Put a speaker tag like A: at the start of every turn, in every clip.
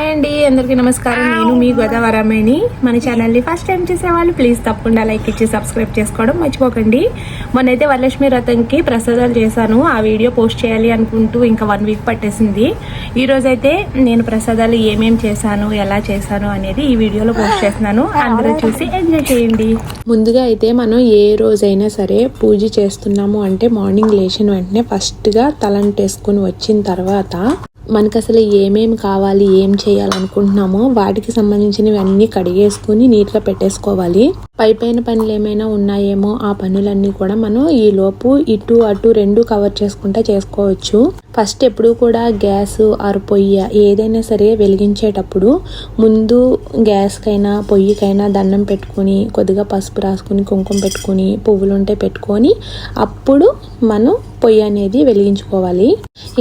A: Hi అండి, అందరికీ నమస్కారం. నేను మీ గోదావరమ్మని. మన ఛానల్ని ఫస్ట్ టైం చూసేవాళ్ళు ప్లీజ్ తప్పకుండా లైక్ ఇచ్చి సబ్స్క్రైబ్ చేసుకోవడం మర్చిపోకండి. మొన్నైతే వరలక్ష్మి వ్రతంకి ప్రసాదాలు చేశాను. ఆ వీడియో పోస్ట్ చేయాలి అనుకుంటూ ఇంకా 1 వీక్ పట్టేసింది. ఈ రోజైతే నేను ప్రసాదాలు ఏమేమి చేశాను, ఎలా చేశాను అనేది ఈ వీడియోలో పోస్ట్ చేస్తున్నాను. అందరూ చూసి ఎంజాయ్ చేయండి. ముందుగా అయితే మనం ఏ రోజైనా సరే పూజ చేస్తున్నాము అంటే మార్నింగ్ లేచిన వెంటనే ఫస్ట్గా తలంటేసుకుని వచ్చిన తర్వాత మనకు అసలు ఏమేమి కావాలి, ఏం చేయాలనుకుంటున్నామో వాటికి సంబంధించినవి అన్నీ కడిగేసుకుని నీట్గా పెట్టేసుకోవాలి. పైన పనులు ఏమైనా ఉన్నాయేమో ఆ పనులన్నీ కూడా మనం ఈ లోపు ఇటు అటు 2 కవర్ చేసుకుంటా చేసుకోవచ్చు. ఫస్ట్ ఎప్పుడు కూడా గ్యాస్ ఆరు పొయ్యి ఏదైనా సరే వెలిగించేటప్పుడు ముందు గ్యాస్కైనా పొయ్యికైనా దండం పెట్టుకుని కొద్దిగా పసుపు రాసుకుని కుంకుమ పెట్టుకుని పువ్వులుంటే పెట్టుకొని అప్పుడు మనం పొయ్యి అనేది వెలిగించుకోవాలి.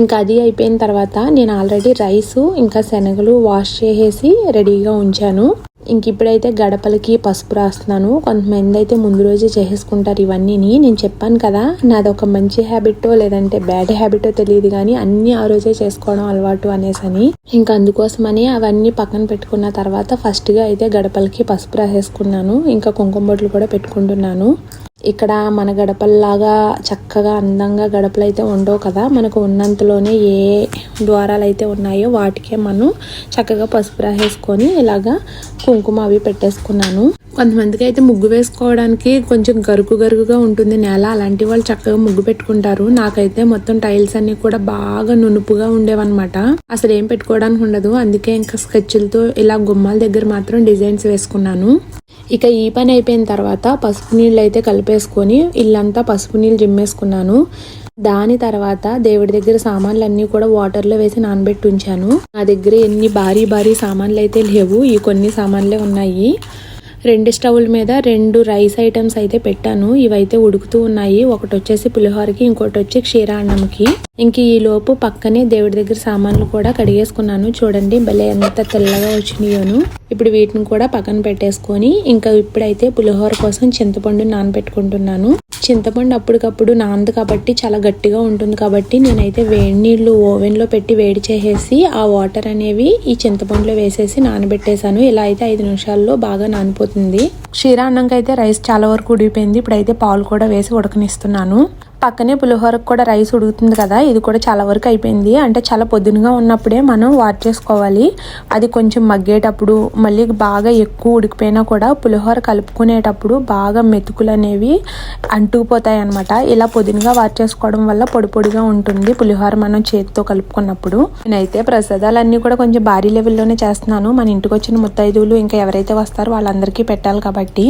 A: ఇంకా అది అయిపోయిన తర్వాత నేను ఆల్రెడీ రైసు ఇంకా శనగలు వాష్ చేసేసి రెడీగా ఉంచాను. ఇంక ఇప్పుడైతే గడపలకి పసుపు రాస్తున్నాను. కొంతమంది అయితే ముందు రోజే చేసేసుకుంటారు ఇవన్నీ. నేను చెప్పాను కదా, నాది ఒక మంచి హ్యాబిటో లేదంటే బ్యాడ్ హ్యాబిటో తెలియదు కానీ అన్ని ఆ రోజే చేసుకోవడం అలవాటు అనేసని ఇంకా అందుకోసమని అవన్నీ పక్కన పెట్టుకున్న తర్వాత ఫస్ట్గా అయితే గడపలకి పసుపు రాసేసుకున్నాను. ఇంకా కుంకుమ బొట్లు కూడా పెట్టుకుంటున్నాను. ఇక్కడ మన గడపల్లాగా చక్కగా అందంగా గడపలు అయితే ఉండవు కదా, మనకు ఉన్నంతలోనే ఏ ద్వారాలు అయితే ఉన్నాయో వాటికే మనం చక్కగా పసుపు రాసేసుకొని ఇలాగా కుంకుమ అవి పెట్టేసుకున్నాను. కొంతమందికి అయితే ముగ్గు వేసుకోవడానికి కొంచెం గరుకుగా ఉంటుంది నేల, అలాంటి వాళ్ళు చక్కగా ముగ్గు పెట్టుకుంటారు. నాకైతే మొత్తం టైల్స్ అన్ని కూడా బాగా నునుపుగా ఉండేవన్నమాట, అసలు ఏం పెట్టుకోవడానికి ఉండదు. అందుకే ఇంకా స్కెచ్లతో ఇలా గుమ్మాల దగ్గర మాత్రం డిజైన్స్ వేసుకున్నాను. ఇక ఈ పని అయిపోయిన తర్వాత పసుపు నీళ్ళు అయితే కలిపేసుకొని ఇల్లంతా పసుపు నీళ్ళు జిమ్మేసుకున్నాను. దాని తర్వాత దేవుడి దగ్గర సామాన్లు కూడా వాటర్లో వేసి నానబెట్టి ఉంచాను. నా దగ్గర ఎన్ని భారీ సామాన్లు అయితే లేవు, ఈ కొన్ని సామాన్లే ఉన్నాయి. 2 స్టవ్ల మీద 2 రైస్ ఐటమ్స్ అయితే పెట్టాను. ఇవైతే ఉడుకుతూ ఉన్నాయి. ఒకటి వచ్చేసి పులిహోరకి, ఇంకోటి వచ్చి క్షీరాన్నంకి. ఇంక ఈ లోపు పక్కనే దేవుడి దగ్గర సామాన్లు కూడా కడిగేసుకున్నాను. చూడండి భలే ఎంత తెల్లగా వచ్చినాయోను. ఇప్పుడు వీటిని కూడా పక్కన పెట్టేసుకొని ఇంకా ఇప్పుడైతే పులిహోర కోసం చింతపండు నానబెట్టుకుంటున్నాను. చింతపండు అప్పటికప్పుడు నానదు కాబట్టి చాలా గట్టిగా ఉంటుంది కాబట్టి నేనైతే వేడి నీళ్లు ఓవెన్లో పెట్టి వేడి చేసేసి ఆ వాటర్ అనేవి ఈ చింతపండులో వేసేసి నానబెట్టేశాను. ఇలా అయితే 5 నిమిషాల్లో బాగా నానిపోతుంది. క్షీరాన్నంకి అయితే రైస్ చాలా వరకు ఉడిగిపోయింది. ఇప్పుడైతే పాలు కూడా వేసి ఉడకనిస్తున్నాను. పక్కనే పులిహోరకు కూడా రైస్ ఉడుకుతుంది కదా, ఇది కూడా చాలా వరకు అయిపోయింది. అంటే చాలా పొద్దునగా ఉన్నప్పుడే మనం వాట్ చేసుకోవాలి. అది కొంచెం మగ్గేటప్పుడు మళ్ళీ బాగా ఎక్కువ ఉడికిపోయినా కూడా పులిహోర కలుపుకునేటప్పుడు బాగా మెతుకులు అనేవి అంటుకుపోతాయి అనమాట. ఇలా పొద్దునగా వాట్ చేసుకోవడం వల్ల పొడిగా ఉంటుంది పులిహోర మనం చేతితో కలుపుకున్నప్పుడు. నేనైతే ప్రసాదాలన్నీ కూడా కొంచెం భారీ లెవెల్లోనే చేస్తున్నాను. మన ఇంటికి వచ్చిన ముత్తైదువులు ఇంకా ఎవరైతే వస్తారో వాళ్ళందరికీ పెట్టాలి కాబట్టి.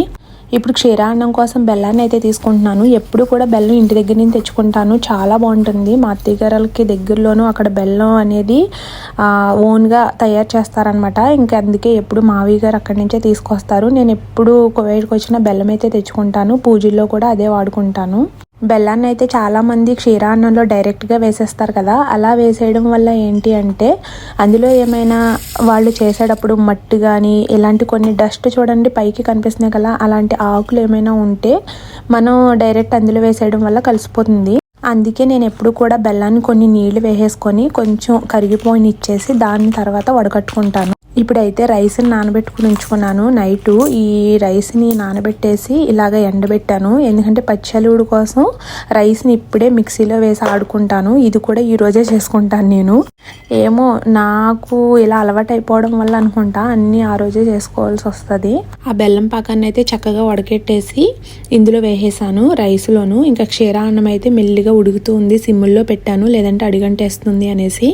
A: ఇప్పుడు క్షీరాన్నం కోసం బెల్లాన్ని అయితే తీసుకుంటున్నాను. ఎప్పుడు కూడా బెల్లం ఇంటి దగ్గర నుంచి తెచ్చుకుంటాను, చాలా బాగుంటుంది. మా అత్తయ్య గారికి దగ్గరలోనూ అక్కడ బెల్లం అనేది ఓన్గా తయారు చేస్తారనమాట. ఇంకా అందుకే ఎప్పుడు మావయ్య గారు అక్కడి నుంచే తీసుకొస్తారు. నేను ఎప్పుడు కువైట్కి వచ్చిన బెల్లం అయితే తెచ్చుకుంటాను. పూజల్లో కూడా అదే వాడుకుంటాను. బెల్లాన్ని అయితే చాలామంది క్షీరాన్నంలో డైరెక్ట్గా వేసేస్తారు కదా, అలా వేసేయడం వల్ల ఏంటి అంటే అందులో ఏమైనా వాళ్ళు చేసేటప్పుడు మట్టి కానీ ఇలాంటి కొన్ని డస్ట్ చూడండి పైకి కనిపిస్తున్నాయి కదా, అలాంటి ఆకులు ఏమైనా ఉంటే మనం డైరెక్ట్ అందులో వేసేయడం వల్ల కలిసిపోతుంది. అందుకే నేను ఎప్పుడు కూడా బెల్లాన్ని కొన్ని నీళ్లు వేసేసుకొని కొంచెం కరిగిపోయినిచ్చేసి దాని తర్వాత వడకట్టుకుంటాను. ఇప్పుడైతే రైస్ని నానబెట్టుకుని ఉంచుకున్నాను. నైటు ఈ రైస్ని నానబెట్టేసి ఇలాగ ఎండబెట్టాను. ఎందుకంటే పచ్చలుడు కోసం రైస్ని ఇప్పుడే మిక్సీలో వేసి ఆడుకుంటాను. ఇది కూడా ఈ రోజే చేసుకుంటాను నేను. ఏమో నాకు ఇలా అలవాటు అయిపోవడం వల్ల అనుకుంటా అన్నీ ఆ రోజే చేసుకోవాల్సి వస్తుంది. ఆ బెల్లం పాకాన్ని అయితే చక్కగా వడకెట్టేసి ఇందులో వేసేసాను రైస్లోను. ఇంకా క్షీరాన్నం అయితే మెల్లిగా ఉడుకుతూ ఉంది, సిమ్ముల్లో పెట్టాను లేదంటే అడిగంటేస్తుంది అనేసి.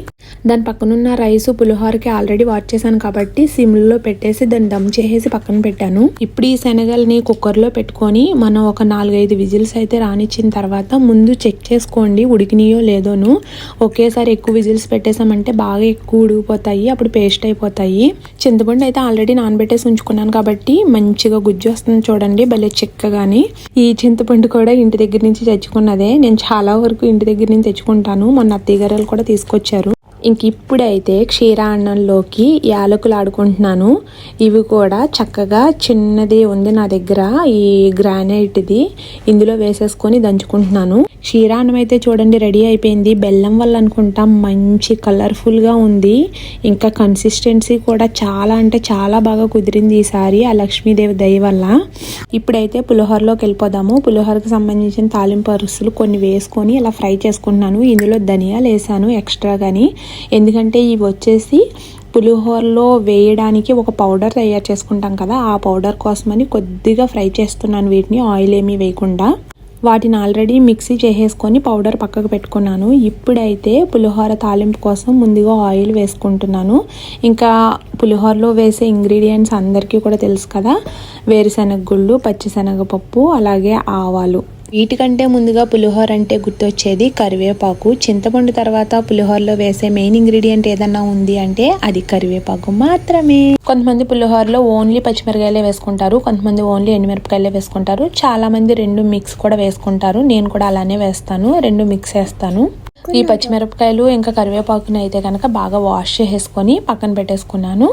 A: దాని పక్కనున్న రైసు పులిహోరకి ఆల్రెడీ వాట్ చేశాను కాబట్టి సిమ్లో పెట్టేసి దాన్ని దమ్ చేసేసి పక్కన పెట్టాను. ఇప్పుడు ఈ శనగల్ని కుక్కర్లో పెట్టుకొని మనం ఒక 4-5 విజిల్స్ అయితే రానిచ్చిన తర్వాత ముందు చెక్ చేసుకోండి ఉడికినాయో లేదోను. ఒకేసారి ఎక్కువ విజిల్స్ పెట్టేసామంటే బాగా ఎక్కువ ఉడికిపోతాయి, అప్పుడు పేస్ట్ అయిపోతాయి. చింతపండు అయితే ఆల్రెడీ నానబెట్టేసి ఉంచుకున్నాను కాబట్టి మంచిగా గుజ్జు వస్తుంది చూడండి భలే చిక్కగాని. ఈ చింతపండు కూడా ఇంటి దగ్గర నుంచి తెచ్చుకున్నదే. నేను చాలా వరకు ఇంటి దగ్గర నుంచి తెచ్చుకుంటాను. మొన్న అత్తయ్య గారు కూడా తీసుకొచ్చారు. ఇంక ఇప్పుడైతే క్షీరాన్నంలోకి యాలకులు ఆడుకుంటున్నాను. ఇవి కూడా చక్కగా చిన్నది ఉంది నా దగ్గర, ఈ గ్రానైట్ది, ఇందులో వేసేసుకొని దంచుకుంటున్నాను. క్షీరాన్నం అయితే చూడండి రెడీ అయిపోయింది. బెల్లం వల్ల అనుకుంటా మంచి కలర్ఫుల్గా ఉంది. ఇంకా కన్సిస్టెన్సీ కూడా చాలా అంటే చాలా బాగా కుదిరింది ఈసారి ఆ లక్ష్మీదేవి దయ వల్ల. ఇప్పుడైతే పులిహోరలోకి వెళ్ళిపోదాము. పులిహోరకు సంబంధించిన తాలింపు అరుసులు కొన్ని వేసుకొని ఇలా ఫ్రై చేసుకుంటున్నాను. ఇందులో ధనియాలు వేసాను ఎక్స్ట్రా కానీ, ఎందుకంటే ఇవి వచ్చేసి పులిహోరలో వేయడానికి ఒక పౌడర్ తయారు చేసుకుంటాం కదా, ఆ పౌడర్ కోసమని కొద్దిగా ఫ్రై చేస్తున్నాను వీటిని, ఆయిల్ ఏమీ వేయకుండా. వాటిని ఆల్రెడీ మిక్సీ చేసేసుకొని పౌడర్ పక్కకు పెట్టుకున్నాను. ఇప్పుడైతే పులిహోర తాలింపు కోసం ముందుగా ఆయిల్ వేసుకుంటున్నాను. ఇంకా పులిహోరలో వేసే ఇంగ్రీడియంట్స్ అందరికీ కూడా తెలుసు కదా, వేరుశనగ గుళ్ళు, పచ్చిశనగపప్పు, అలాగే ఆవాలు. వీటికంటే ముందుగా పులిహోర అంటే గుర్తొచ్చేది కరివేపాకు. చింతపండు తర్వాత పులిహోరలో వేసే మెయిన్ ఇంగ్రీడియంట్ ఏదన్నా ఉంది అంటే అది కరివేపాకు మాత్రమే. కొంతమంది పులిహోరలో ఓన్లీ పచ్చిమిరకాయలే వేసుకుంటారు, కొంతమంది ఓన్లీ ఎండుమిరపకాయలే వేసుకుంటారు, చాలా మంది రెండు మిక్స్ కూడా వేసుకుంటారు. నేను కూడా అలానే వేస్తాను, రెండు మిక్స్ వేస్తాను. ఈ పచ్చిమిరపకాయలు ఇంకా కరివేపాకుని అయితే కనుక బాగా వాష్ చేసేసుకొని పక్కన పెట్టేసుకున్నాను.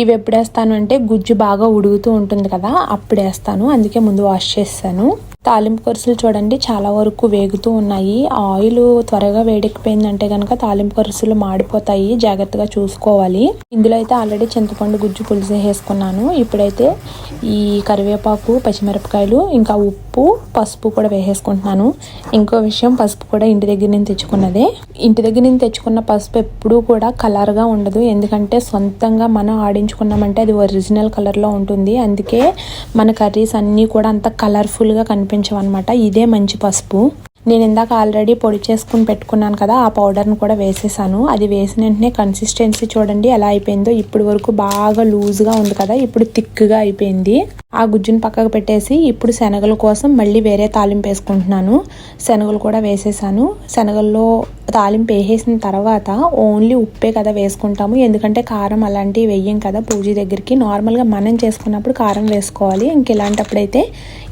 A: ఇవి ఎప్పుడు వేస్తాను అంటే గుజ్జు బాగా ఉడుగుతూ ఉంటుంది కదా, అప్పుడు వేస్తాను, అందుకే ముందు వాష్ చేస్తాను. తాలింపు కొరుసులు చూడండి చాలా వరకు వేగుతూ ఉన్నాయి. ఆయిల్ త్వరగా వేడెక్కిపోయిందంటే కనుక తాలింపు కొరుసులు మాడిపోతాయి, జాగ్రత్తగా చూసుకోవాలి. ఇందులో అయితే ఆల్రెడీ చింతపండు గుజ్జు పులుసు వేసుకున్నాను. ఇప్పుడైతే ఈ కరివేపాకు, పచ్చిమిరపకాయలు, ఇంకా ఉప్పు, పసుపు కూడా వేసేసుకుంటున్నాను. ఇంకో విషయం, పసుపు కూడా ఇంటి దగ్గర నుంచి తెచ్చుకున్నదే. ఇంటి దగ్గర నుంచి తెచ్చుకున్న పసుపు ఎప్పుడూ కూడా కలర్గా ఉండదు, ఎందుకంటే సొంతంగా మనం ఆడించుకున్నామంటే అది ఒరిజినల్ కలర్లో ఉంటుంది. అందుకే మన కర్రీస్ అన్నీ కూడా అంత కలర్ఫుల్గా కనిపించవన్నమాట. ఇదే మంచి పసుపు. నేను ఇందాక ఆల్రెడీ పొడి చేసుకుని పెట్టుకున్నాను కదా, ఆ పౌడర్ను కూడా వేసేసాను. అది వేసిన వెంటనే కన్సిస్టెన్సీ చూడండి ఎలా అయిపోయిందో. ఇప్పుడు వరకు బాగా లూజ్గా ఉంది కదా, ఇప్పుడు థిక్గా అయిపోయింది. ఆ గుజ్జును పక్కకు పెట్టేసి ఇప్పుడు శనగల కోసం మళ్ళీ వేరే తాలింపు వేసుకుంటున్నాను. శనగలు కూడా వేసేసాను. శనగల్లో తాలింపు వేసేసిన తర్వాత ఓన్లీ ఉప్పే కదా వేసుకుంటాము, ఎందుకంటే కారం అలాంటివి వేయం కదా పూజ దగ్గరికి. నార్మల్గా మనం చేసుకున్నప్పుడు కారం వేసుకోవాలి, ఇంక ఇలాంటప్పుడైతే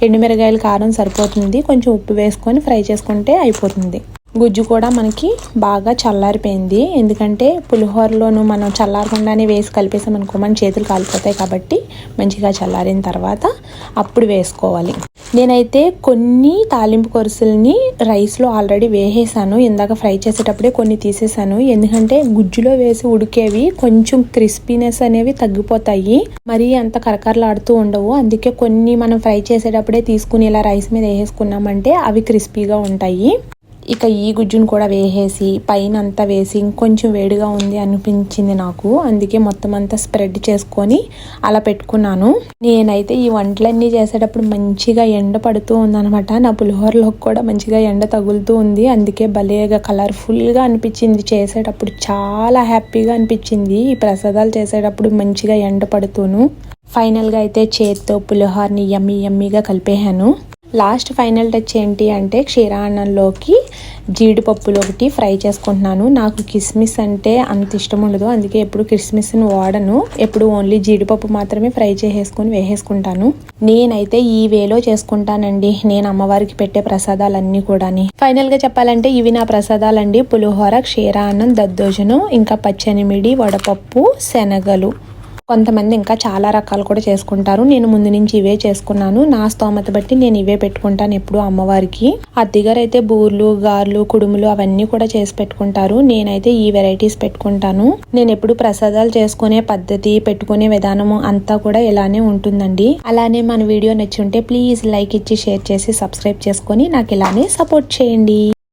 A: ఎండుమిరగాయల కారం సరిపోతుంది. కొంచెం ఉప్పు వేసుకొని ఫ్రై చేసుకుంటే అయిపోతుంది. గుజ్జు కూడా మనకి బాగా చల్లారిపోయింది, ఎందుకంటే పులిహోరలోను మనం చల్లారకుండానే వేసి కలిపేసామనుకో మన చేతులు కాలిపోతాయి, కాబట్టి మంచిగా చల్లారిన తర్వాత అప్పుడు వేసుకోవాలి. నేనైతే కొన్ని తాలింపు కొరుసుల్ని రైస్లో ఆల్రెడీ వేసేసాను. ఇందాక ఫ్రై చేసేటప్పుడే కొన్ని తీసేసాను, ఎందుకంటే గుజ్జులో వేసి ఉడికేవి కొంచెం క్రిస్పీనెస్ అనేవి తగ్గిపోతాయి, మరీ అంత కరకరలాడుతూ ఉండవు. అందుకే కొన్ని మనం ఫ్రై చేసేటప్పుడే తీసుకుని ఇలా రైస్ మీద వేసేసుకున్నామంటే అవి క్రిస్పీగా ఉంటాయి. ఇక ఈ గుజ్జును కూడా వేసేసి పైన అంతా వేసి ఇంకొంచెం వేడిగా ఉంది అనిపించింది నాకు, అందుకే మొత్తం అంతా స్ప్రెడ్ చేసుకొని అలా పెట్టుకున్నాను. నేనైతే ఈ వంటలన్నీ చేసేటప్పుడు మంచిగా ఎండ పడుతూ ఉందనమాట. నా పులిహోరలోకి కూడా మంచిగా ఎండ తగులుతూ ఉంది, అందుకే భలేగా కలర్ఫుల్గా అనిపించింది. చేసేటప్పుడు చాలా హ్యాపీగా అనిపించింది. ఈ ప్రసాదాలు చేసేటప్పుడు మంచిగా ఎండ పడుతూను. ఫైనల్గా అయితే చేత్తో పులిహోరని యమ్మీగా కలిపేశాను. లాస్ట్ ఫైనల్ టచ్ ఏంటి అంటే క్షీరాన్నంలోకి జీడిపప్పులు ఒకటి ఫ్రై చేసుకుంటున్నాను. నాకు కిస్మిస్ అంటే అంత ఇష్టం ఉండదు, అందుకే ఎప్పుడు కిస్మిస్ని వాడను, ఎప్పుడు ఓన్లీ జీడిపప్పు మాత్రమే ఫ్రై చేసేసుకొని వేసేసుకుంటాను. నేనైతే ఈ వేలో చేసుకుంటానండి నేను అమ్మవారికి పెట్టే ప్రసాదాలన్నీ కూడా. ఫైనల్గా చెప్పాలంటే ఇవి నా ప్రసాదాలండి: పులిహోర, క్షీరాన్నం, దద్దోజనం, ఇంకా పచ్చనిమిడి, వడపప్పు, శనగలు. కొంతమంది ఇంకా చాలా రకాలు కూడా చేసుకుంటారు. నేను ముందు నుంచి ఇవే చేసుకున్నాను. నా స్తోమత బట్టి నేను ఇవే పెట్టుకుంటాను ఎప్పుడు అమ్మవారికి. అత్తగారు అయితే బూర్లు, గార్లు, కుడుములు అవన్నీ కూడా చేసి పెట్టుకుంటారు. నేనైతే ఈ వెరైటీస్ పెట్టుకుంటాను. నేను ఎప్పుడు ప్రసాదాలు చేసుకునే పద్ధతి, పెట్టుకునే విధానము అంతా కూడా ఇలానే ఉంటుందండి. అలానే మన వీడియో నచ్చి ఉంటే ప్లీజ్ లైక్ ఇచ్చి, షేర్ చేసి, సబ్స్క్రైబ్ చేసుకొని నాకు ఇలానే సపోర్ట్ చేయండి.